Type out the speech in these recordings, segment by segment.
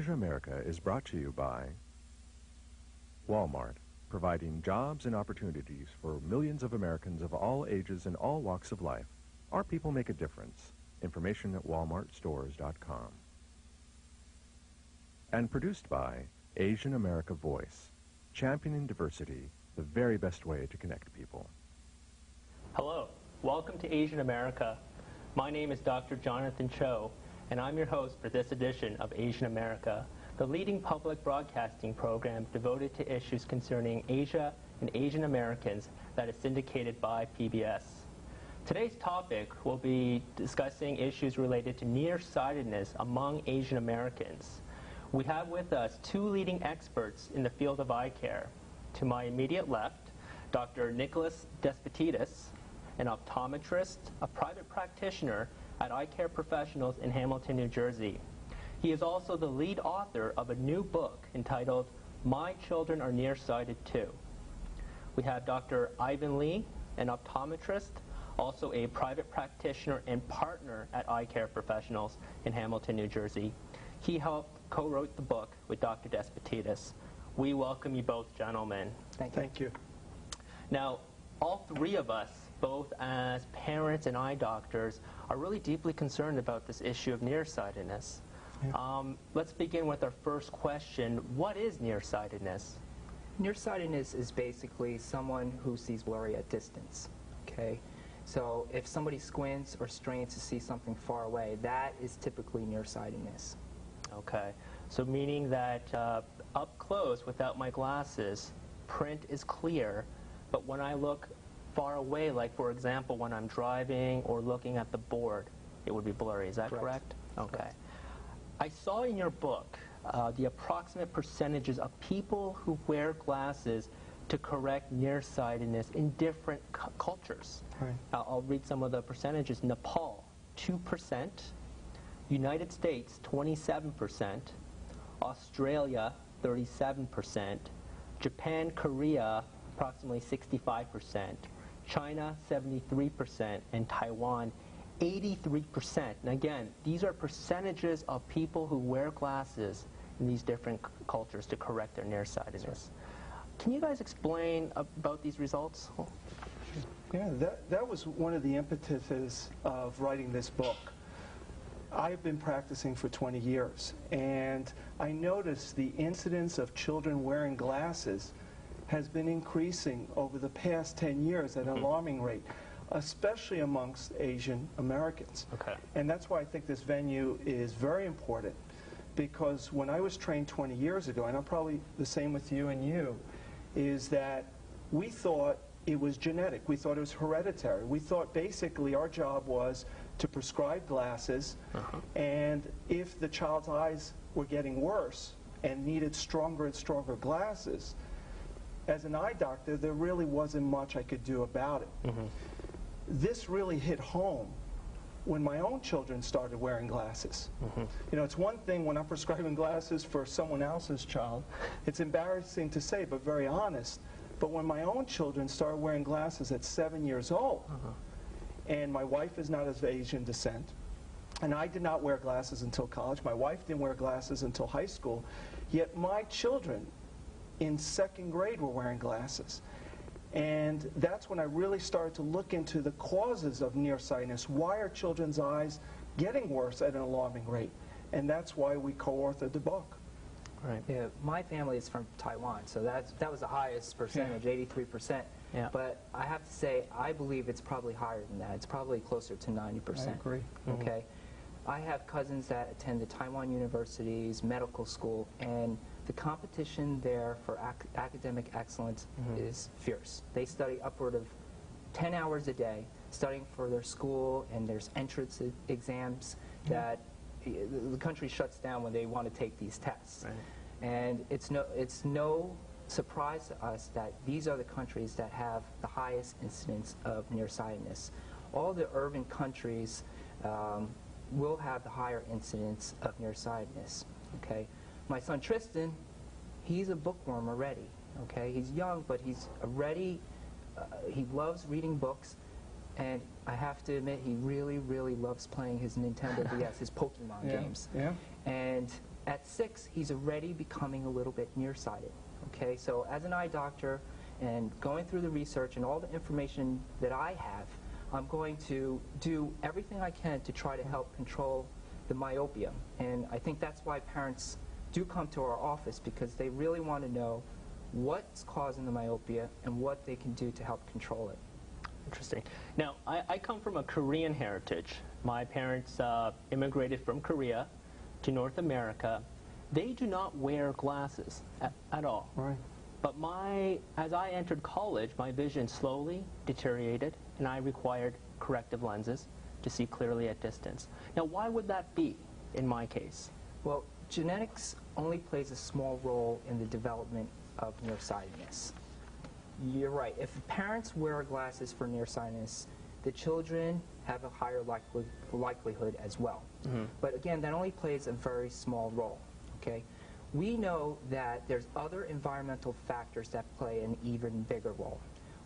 Asia America is brought to you by Walmart, providing jobs and opportunities for millions of Americans of all ages and all walks of life. Our people make a difference. Information at walmartstores.com. And produced by Asian America Voice, championing diversity, the very best way to connect people. Hello, welcome to Asian America. My name is Dr. Jonathan Cho, and I'm your host for this edition of Asian America, the leading public broadcasting program devoted to issues concerning Asia and Asian Americans that is syndicated by PBS. Today's topic will be discussing issues related to nearsightedness among Asian Americans. We have with us two leading experts in the field of eye care. To my immediate left, Dr. Nicholas Despotidis, an optometrist, a private practitioner at Eye Care Professionals in Hamilton, New Jersey. He is also the lead author of a new book entitled My Children Are Nearsighted Too. We have Dr. Ivan Lee, an optometrist, also a private practitioner and partner at Eye Care Professionals in Hamilton, New Jersey. He helped co-wrote the book with Dr. Despotidis. We welcome you both, gentlemen. Thank you. Now, all three of us, both as parents and eye doctors, are really deeply concerned about this issue of nearsightedness. Yeah. Let's begin with our first question. What is nearsightedness? Nearsightedness is basically someone who sees blurry at distance. Okay, so if somebody squints or strains to see something far away, that is typically nearsightedness. Okay, so meaning that up close without my glasses, print is clear, but when I look far away, like for example when I'm driving or looking at the board, it would be blurry. Is that correct? Okay. Correct. I saw in your book the approximate percentages of people who wear glasses to correct nearsightedness in different cultures. Right. I'll read some of the percentages. Nepal, 2%. United States, 27%. Australia, 37%. Japan, Korea, approximately 65%. China, 73%, and Taiwan, 83%. And again, these are percentages of people who wear glasses in these different cultures to correct their nearsightedness. Can you guys explain about these results? Yeah, that was one of the impetuses of writing this book. I've been practicing for 20 years, and I noticed the incidence of children wearing glasses has been increasing over the past 10 years at an alarming rate, especially amongst Asian Americans. Okay. And that's why I think this venue is very important, because when I was trained 20 years ago, and I'm probably the same with you and you, is that we thought it was genetic. We thought it was hereditary. We thought basically our job was to prescribe glasses, and if the child's eyes were getting worse and needed stronger and stronger glasses, as an eye doctor, there really wasn't much I could do about it. This really hit home when my own children started wearing glasses. You know, it's one thing when I'm prescribing glasses for someone else's child. It's embarrassing to say, but very honest. But when my own children started wearing glasses at 7 years old, and my wife is not of Asian descent, and I did not wear glasses until college. My wife didn't wear glasses until high school. Yet my children in second grade were wearing glasses. And that's when I really started to look into the causes of nearsightedness. Why are children's eyes getting worse at an alarming rate? And that's why we co-authored the book. Right. Yeah, my family is from Taiwan, so that was the highest percentage, 83%. Yeah. But I have to say, I believe it's probably higher than that. It's probably closer to 90%. I agree. Okay. I have cousins that attend the Taiwan universities, medical school, and the competition there for academic excellence is fierce. They study upward of 10 hours a day, studying for their school, and there's entrance exams that the country shuts down when they want to take these tests. Right. And it's no surprise to us that these are the countries that have the highest incidence of nearsightedness. All the urban countries will have the higher incidence of nearsightedness. Okay. My son Tristan, he's a bookworm already. Okay, he's young, but he's already he loves reading books, and I have to admit, he really, really loves playing his Nintendo DS, his Pokemon games. Yeah. And at 6, he's already becoming a little bit nearsighted. Okay, so as an eye doctor and going through the research and all the information that I have, I'm going to do everything I can to try to help control the myopia. And I think that's why parents do come to our office, because they really want to know what's causing the myopia and what they can do to help control it. Interesting. Now, I come from a Korean heritage. My parents immigrated from Korea to North America. They do not wear glasses at all. Right. But as I entered college, my vision slowly deteriorated, and I required corrective lenses to see clearly at distance. Now, why would that be in my case? Well, genetics only plays a small role in the development of nearsightedness. You're right. If parents wear glasses for nearsightedness, the children have a higher likelihood as well. Mm-hmm. But again, that only plays a very small role. Okay? We know that there's other environmental factors that play an even bigger role.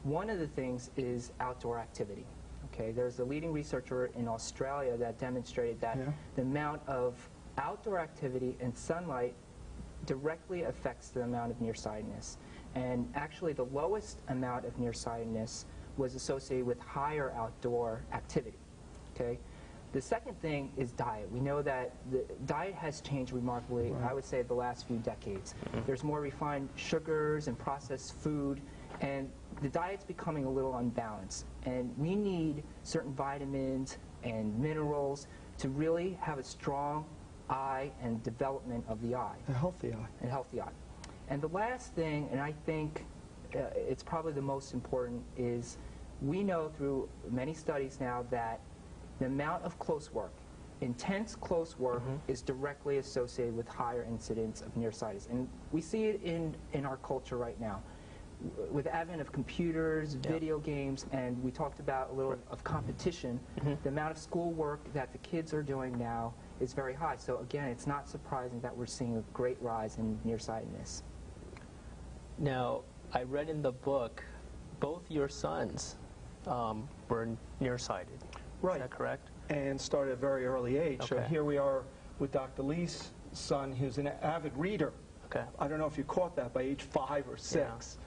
One of the things is outdoor activity. Okay? There's a leading researcher in Australia that demonstrated that the amount of outdoor activity and sunlight directly affects the amount of nearsightedness. And actually, the lowest amount of nearsightedness was associated with higher outdoor activity. Okay? The second thing is diet. We know that the diet has changed remarkably, I would say, the last few decades. There's more refined sugars and processed food, and the diet's becoming a little unbalanced. And we need certain vitamins and minerals to really have a strong eye and development of the eye. A healthy eye. A healthy eye. And the last thing, and I think it's probably the most important, is we know through many studies now that the amount of close work, intense close work, is directly associated with higher incidence of nearsightedness. And we see it in our culture right now. With the advent of computers, video games, and we talked about a little of competition, the amount of schoolwork that the kids are doing now is very high. So again, it's not surprising that we're seeing a great rise in nearsightedness. Now, I read in the book, both your sons were nearsighted. Right. Is that correct? And started at a very early age. Okay. So here we are with Dr. Lee's son, who's an avid reader. Okay. I don't know if you caught that, by age 5 or 6.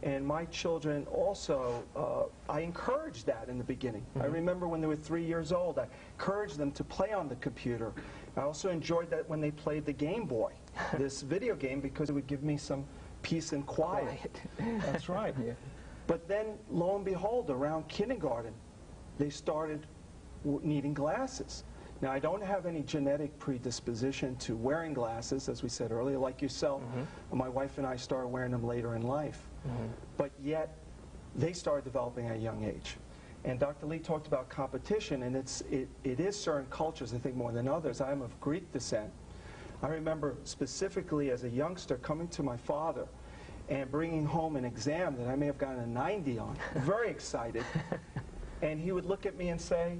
And my children also, I encouraged that in the beginning. I remember when they were 3 years old, I encouraged them to play on the computer. I also enjoyed that when they played the Game Boy, this video game, because it would give me some peace and quiet. That's right. But then, lo and behold, around kindergarten, they started needing glasses. Now, I don't have any genetic predisposition to wearing glasses, as we said earlier, like yourself. My wife and I started wearing them later in life. But yet, they started developing at a young age. And Dr. Lee talked about competition, and it is certain cultures, I think, more than others. I am of Greek descent. I remember specifically as a youngster coming to my father and bringing home an exam that I may have gotten a 90 on, very excited. And he would look at me and say,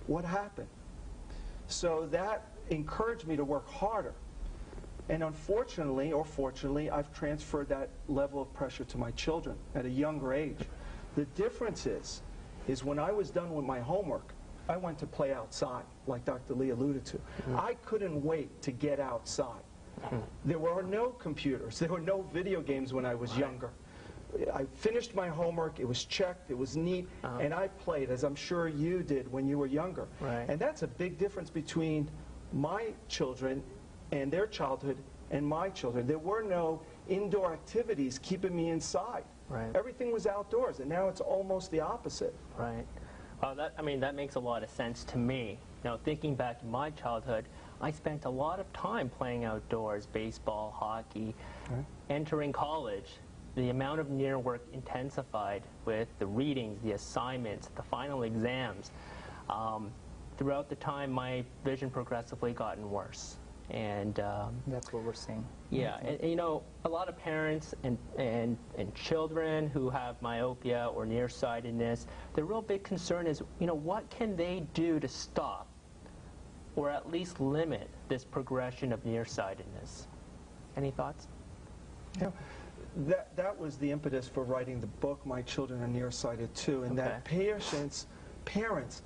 "What happened?" So that encouraged me to work harder. And unfortunately, or fortunately, I've transferred that level of pressure to my children at a younger age. The difference is when I was done with my homework, I went to play outside, like Dr. Lee alluded to. I couldn't wait to get outside. There were no computers. There were no video games when I was younger. I finished my homework, it was checked, it was neat, and I played, as I'm sure you did when you were younger. And that's a big difference between my children and their childhood and my children. There were no indoor activities keeping me inside. Everything was outdoors, and now it's almost the opposite. Well, that makes a lot of sense to me. Now, thinking back to my childhood, I spent a lot of time playing outdoors, baseball, hockey. Entering college, the amount of near work intensified with the readings, the assignments, the final exams. Throughout the time, my vision progressively gotten worse. And that's what we're seeing. Yeah, and you know, a lot of parents and children who have myopia or nearsightedness, the real big concern is, you know, what can they do to stop or at least limit this progression of nearsightedness? Any thoughts? Yeah. That was the impetus for writing the book, My Children Are Nearsighted Too, and that patients parents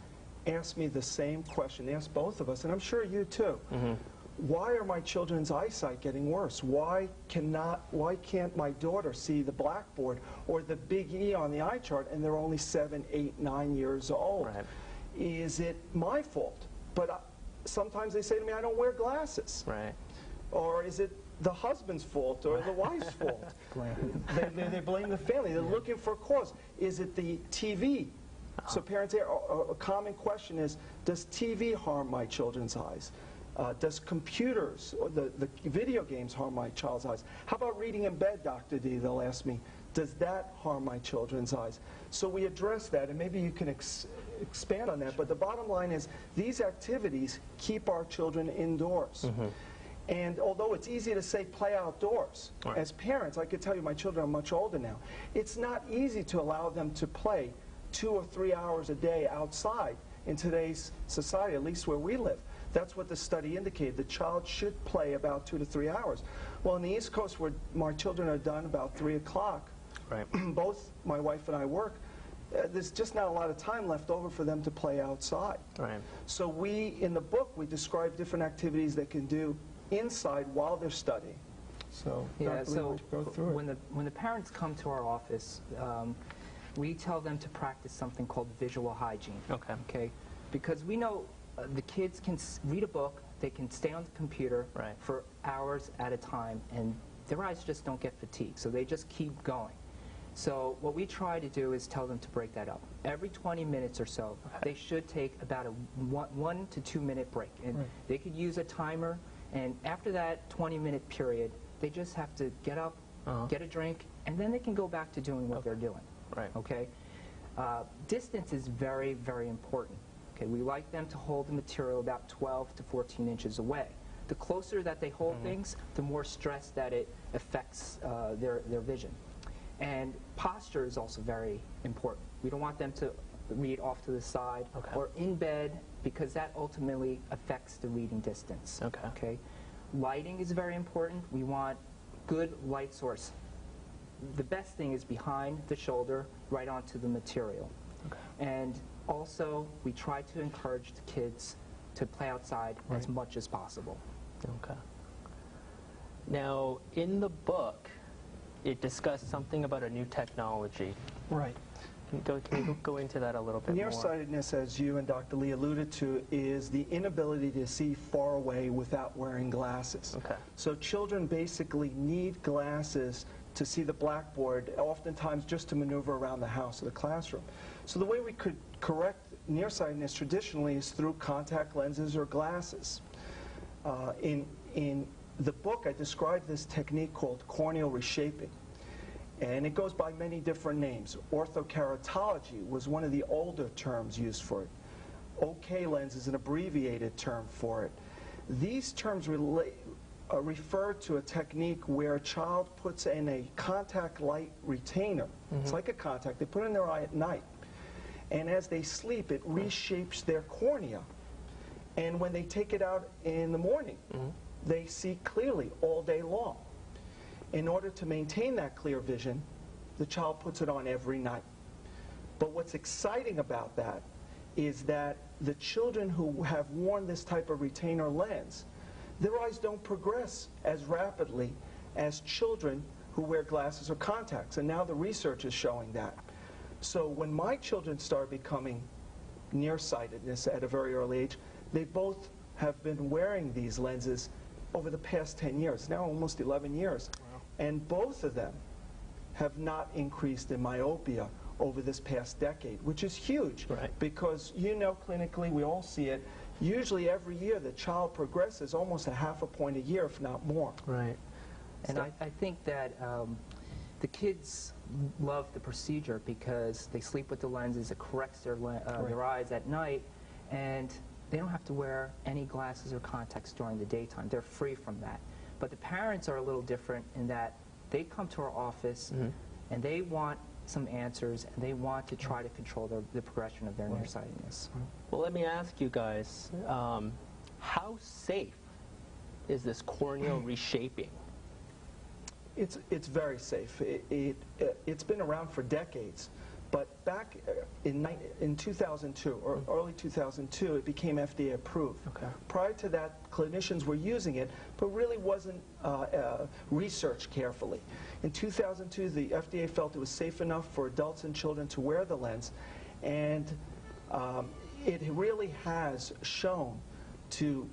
ask me the same question. They ask both of us, and I'm sure you too. Why are my children's eyesight getting worse? Why can't my daughter see the blackboard or the big E on the eye chart, and they're only 7, 8, 9 years old? Right. Is it my fault? But sometimes they say to me, I don't wear glasses. Right. Or is it the husband's fault or the wife's fault? They blame the family. They're looking for a cause. Is it the TV? So parents, a common question is, does TV harm my children's eyes? Does computers or the video games harm my child's eyes? How about reading in bed, Dr. D? They'll ask me, does that harm my children's eyes? So we address that, and maybe you can expand on that. But the bottom line is, these activities keep our children indoors. And although it's easy to say play outdoors, as parents, I could tell you my children are much older now, it's not easy to allow them to play 2 or 3 hours a day outside in today's society, at least where we live. That's what the study indicated. The child should play about 2 to 3 hours. Well, on the East Coast, where my children are done about 3 o'clock, both my wife and I work, there's just not a lot of time left over for them to play outside. So in the book, we describe different activities they can do inside while they're studying. So, yeah, so go through when the parents come to our office, we tell them to practice something called visual hygiene. Okay? Because we know the kids can read a book, they can stay on the computer for hours at a time, and their eyes just don't get fatigued, so they just keep going. So what we try to do is tell them to break that up. Every 20 minutes or so, they should take about a 1 to 2 minute break. And they could use a timer, and after that 20-minute period, they just have to get up, get a drink, and then they can go back to doing what they're doing. Okay? Distance is very, very important. Okay, we like them to hold the material about 12 to 14 inches away. The closer that they hold things, the more stress that it affects their vision. And posture is also very important. We don't want them to read off to the side or in bed, because that ultimately affects the reading distance. Okay? Lighting is very important. We want good light source. The best thing is behind the shoulder, right onto the material. And also, we try to encourage the kids to play outside as much as possible. Now, in the book, it discussed something about a new technology. Can you go into that a little bit more? Nearsightedness, as you and Dr. Lee alluded to, is the inability to see far away without wearing glasses. So children basically need glasses to see the blackboard, oftentimes just to maneuver around the house or the classroom. So the way we could correct nearsightedness traditionally is through contact lenses or glasses. In the book, I described this technique called corneal reshaping. And it goes by many different names. Orthokeratology was one of the older terms used for it. OK lens is an abbreviated term for it. These terms refer to a technique where a child puts in a contact light retainer. It's like a contact. They put it in their eye at night. And as they sleep, it reshapes their cornea. And when they take it out in the morning, they see clearly all day long. In order to maintain that clear vision, the child puts it on every night. But what's exciting about that is that the children who have worn this type of retainer lens, their eyes don't progress as rapidly as children who wear glasses or contacts. And now the research is showing that. So when my children start becoming nearsightedness at a very early age, they both have been wearing these lenses over the past 10 years, now almost 11 years. And both of them have not increased in myopia over this past decade, which is huge. Because you know clinically, we all see it, usually every year the child progresses almost a half a point a year, if not more. And so I think that the kids love the procedure because they sleep with the lenses, it corrects their eyes at night, and they don't have to wear any glasses or contacts during the daytime. They're free from that. But the parents are a little different in that they come to our office and they want some answers, and they want to try to control the progression of their nearsightedness. Well, let me ask you guys, how safe is this corneal reshaping? It's very safe. It's been around for decades. But back in 2002, or early 2002, it became FDA approved. Okay. Prior to that, clinicians were using it, but really wasn't researched carefully. In 2002, the FDA felt it was safe enough for adults and children to wear the lens, and it really has shown to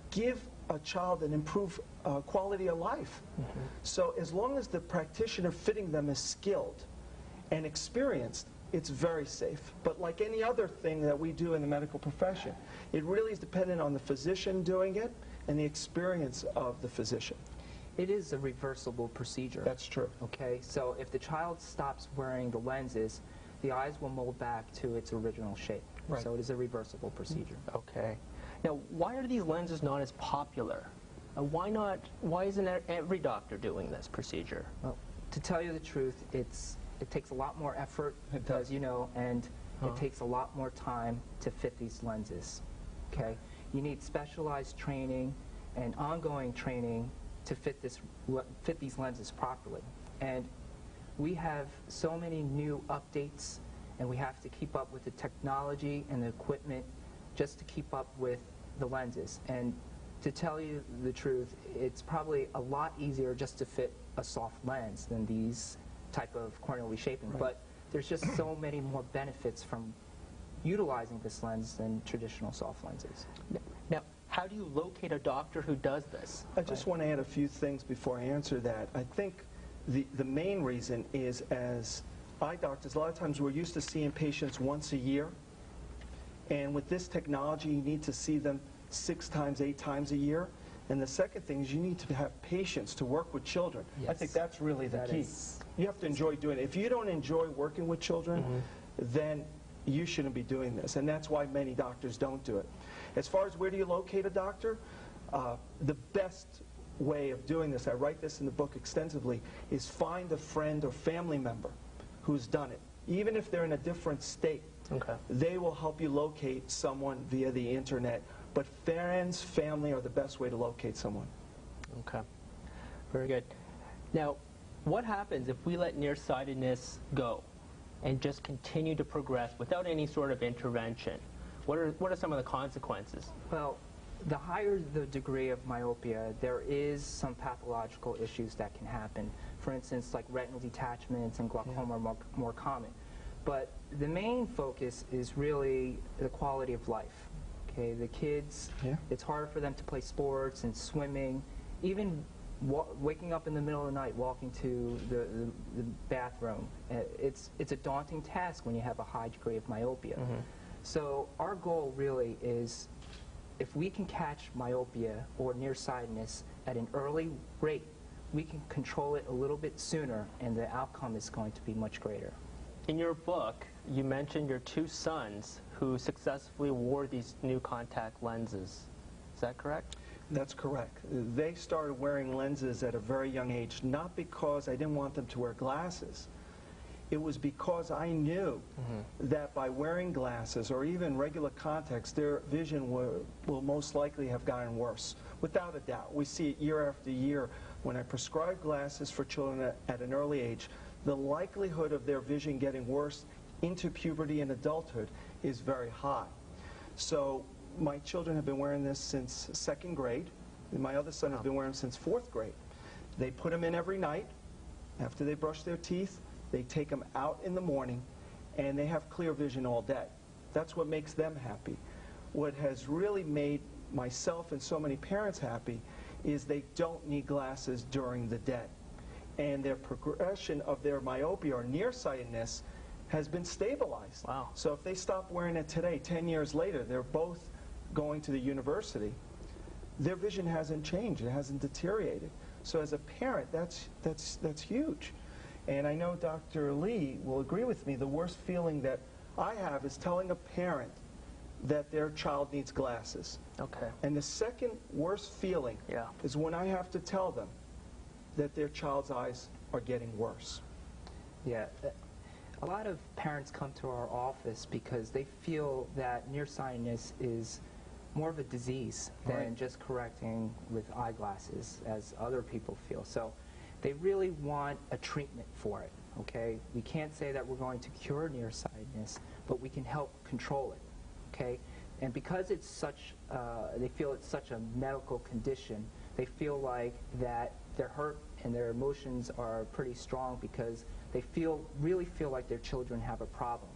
give a child an improved quality of life. Mm-hmm. So as long as the practitioner fitting them is skilled and experienced, it's very safe. But like any other thing that we do in the medical profession, it really is dependent on the physician doing it and the experience of the physician. It is a reversible procedure. That's true. Okay, so if the child stops wearing the lenses, the eyes will mold back to its original shape. Right. So it is a reversible procedure. Okay. Now, why are these lenses not as popular? Why isn't every doctor doing this procedure? Well, to tell you the truth, it takes a lot more effort, as you know, and it takes a lot more time to fit these lenses. Okay, you need specialized training and ongoing training to fit these lenses properly. And we have so many new updates, and we have to keep up with the technology and the equipment just to keep up with the lenses. And to tell you the truth, it's probably a lot easier just to fit a soft lens than these type of corneal reshaping. Right. But there's just so many more benefits from utilizing this lens than traditional soft lenses. Now, how do you locate a doctor who does this? I just want to add a few things before I answer that. I think the main reason is, as eye doctors, a lot of times we're used to seeing patients once a year, and with this technology you need to see them 6 times, 8 times a year. And the second thing is you need to have patience to work with children. Yes. I think that's really the key. You have to enjoy doing it. If you don't enjoy working with children, then you shouldn't be doing this. And that's why many doctors don't do it. As far as where do you locate a doctor, the best way of doing this, I write this in the book extensively, is find a friend or family member who's done it. Even if they're in a different state, they will help you locate someone via the internet. But friends, family are the best way to locate someone. Okay, very good. Now, what happens if we let nearsightedness go and just continue to progress without any sort of intervention? What are some of the consequences? Well, the higher the degree of myopia, there is some pathological issues that can happen. For instance, like retinal detachments and glaucoma are more common. But the main focus is really the quality of life. Okay, the kids, it's hard for them to play sports and swimming, even waking up in the middle of the night, walking to the bathroom. It's a daunting task when you have a high degree of myopia. So our goal really is, if we can catch myopia or nearsightedness at an early rate, we can control it a little bit sooner, and the outcome is going to be much greater. In your book, you mentioned your 2 sons who successfully wore these new contact lenses. Is that correct? That's correct. They started wearing lenses at a very young age, not because I didn't want them to wear glasses. It was because I knew that by wearing glasses or even regular contacts, their vision will most likely have gotten worse, without a doubt. We see it year after year. When I prescribe glasses for children at an early age, the likelihood of their vision getting worse into puberty and adulthood is very high. So my children have been wearing this since 2nd grade, and my other son has been wearing them since 4th grade. They put them in every night. After they brush their teeth, they take them out in the morning, and they have clear vision all day. That's what makes them happy. What has really made myself and so many parents happy is they don't need glasses during the day. And their progression of their myopia or nearsightedness has been stabilized. Wow. So if they stop wearing it today, 10 years later, they're both going to the university, their vision hasn't changed, it hasn't deteriorated. So as a parent, that's huge. And I know Dr. Lee will agree with me, the worst feeling that I have is telling a parent that their child needs glasses. Okay. And the second worst feeling is when I have to tell them that their child's eyes are getting worse. Yeah. A lot of parents come to our office because they feel that nearsightedness is more of a disease than just correcting with eyeglasses, as other people feel. So they really want a treatment for it. okay? We can't say that we're going to cure nearsightedness, but we can help control it, okay? And because it's such, they feel it's such a medical condition, they feel like that they're hurt and their emotions are pretty strong because they really feel like their children have a problem.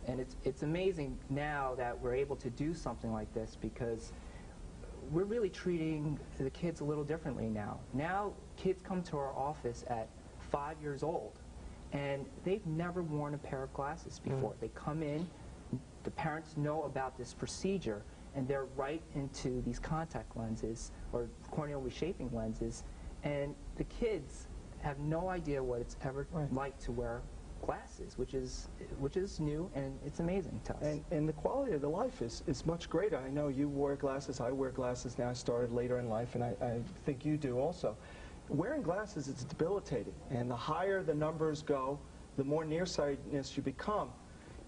And it's amazing now that we're able to do something like this because we're really treating the kids a little differently now. Now kids come to our office at 5 years old and they've never worn a pair of glasses before. They come in, the parents know about this procedure, and they're right into these contact lenses or corneal reshaping lenses, and the kids have no idea what it's ever like to wear glasses, which is new, and it's amazing to us. And the quality of the life is much greater. I know you wore glasses, I wear glasses now. I started later in life, and I think you do also. Wearing glasses is debilitating, and the higher the numbers go, the more nearsightedness you become.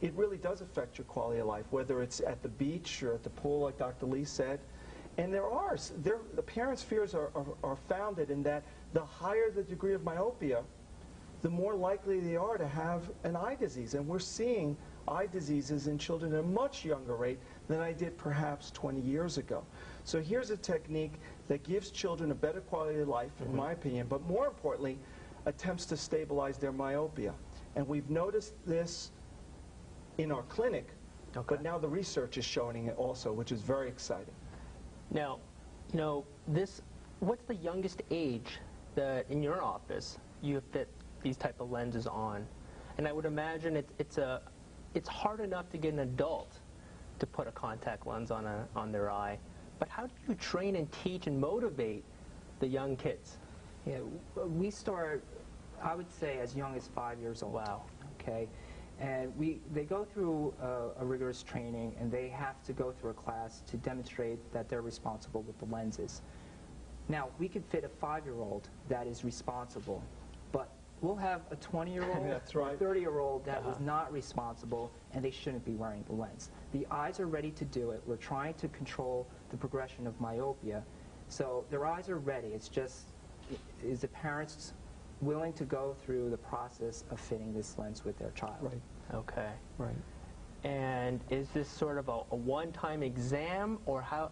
It really does affect your quality of life, whether it's at the beach or at the pool, like Dr. Lee said. And the parents' fears are founded in that the higher the degree of myopia, the more likely they are to have an eye disease. And we're seeing eye diseases in children at a much younger rate than I did perhaps 20 years ago. So here's a technique that gives children a better quality of life, in my opinion, but more importantly, attempts to stabilize their myopia. And we've noticed this in our clinic, but now the research is showing it also, which is very exciting. Now, you know, what's the youngest age that in your office you fit these type of lenses on? And I would imagine it's hard enough to get an adult to put a contact lens on their eye, but how do you train and teach and motivate the young kids? Yeah, we start, I would say, as young as 5 years old. Wow. Okay. And they go through a rigorous training, and they have to go through a class to demonstrate that they're responsible with the lenses. Now, we could fit a 5-year-old that is responsible, but we'll have a 20-year-old That's or right. a 30-year-old that is not responsible, and they shouldn't be wearing the lens. The eyes are ready to do it. We're trying to control the progression of myopia. So their eyes are ready. It's just, is the parents willing to go through the process of fitting this lens with their child? Right. Okay. Right. And is this sort of a one-time exam, or how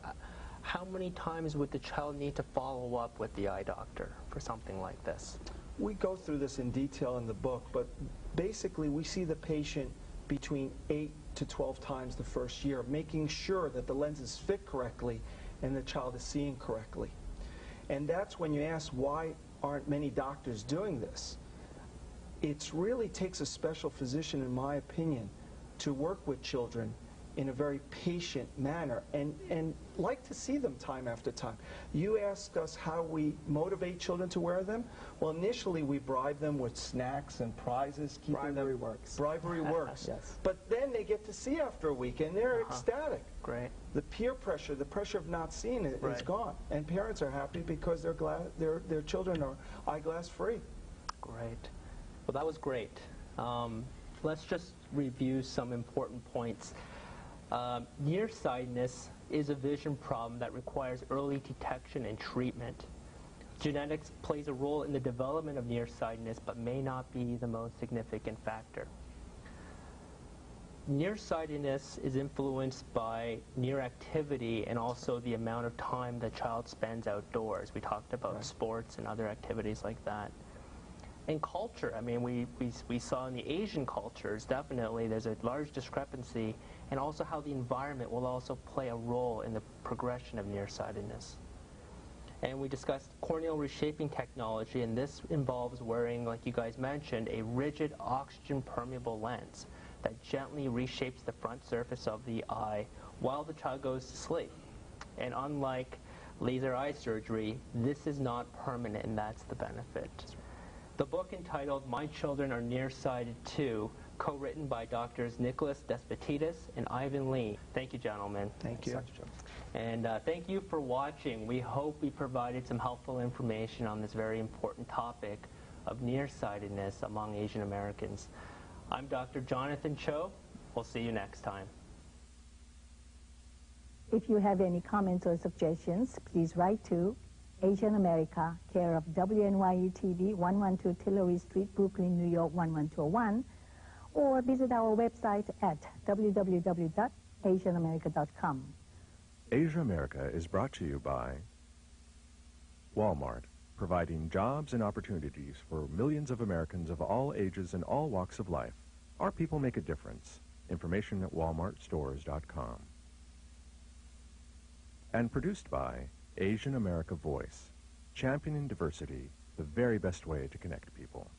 many times would the child need to follow up with the eye doctor for something like this? We go through this in detail in the book, but basically we see the patient between 8 to 12 times the first year, making sure that the lenses fit correctly and the child is seeing correctly. And that's when you ask, why aren't many doctors doing this? It really takes a special physician, in my opinion, to work with children in a very patient manner and like to see them time after time. You asked us how we motivate children to wear them. Well, initially we bribe them with snacks and prizes. Bribery works. Bribery works. Yes. But then they get to see after a week, and they're ecstatic. Great. The peer pressure, the pressure of not seeing it, is Right. gone. And parents are happy because they're glad their children are eyeglass free. Great. Well, that was great. Let's just review some important points. Nearsightedness is a vision problem that requires early detection and treatment. Genetics plays a role in the development of nearsightedness, but may not be the most significant factor. Nearsightedness is influenced by near activity and also the amount of time the child spends outdoors. We talked about sports and other activities like that. And culture, I mean, we saw in the Asian cultures, definitely there's a large discrepancy, and also how the environment will also play a role in the progression of nearsightedness. And we discussed corneal reshaping technology, and this involves wearing, like you guys mentioned, a rigid oxygen-permeable lens that gently reshapes the front surface of the eye while the child goes to sleep. And unlike laser eye surgery, this is not permanent, and that's the benefit. The book entitled My Children Are Nearsighted Too, co-written by Drs. Nicholas Despotidis and Ivan Lee. Thank you, gentlemen. Thank you. And thank you for watching. We hope we provided some helpful information on this very important topic of nearsightedness among Asian Americans. I'm Dr. Jonathan Cho. We'll see you next time. If you have any comments or suggestions, please write to Asian America, care of WNYU-TV, 112 Tillery Street, Brooklyn, New York, 11201, or visit our website at www.asianamerica.com. Asia America is brought to you by Walmart, providing jobs and opportunities for millions of Americans of all ages and all walks of life. Our people make a difference. Information at walmartstores.com. And produced by Asian America Voice, championing diversity, the very best way to connect people.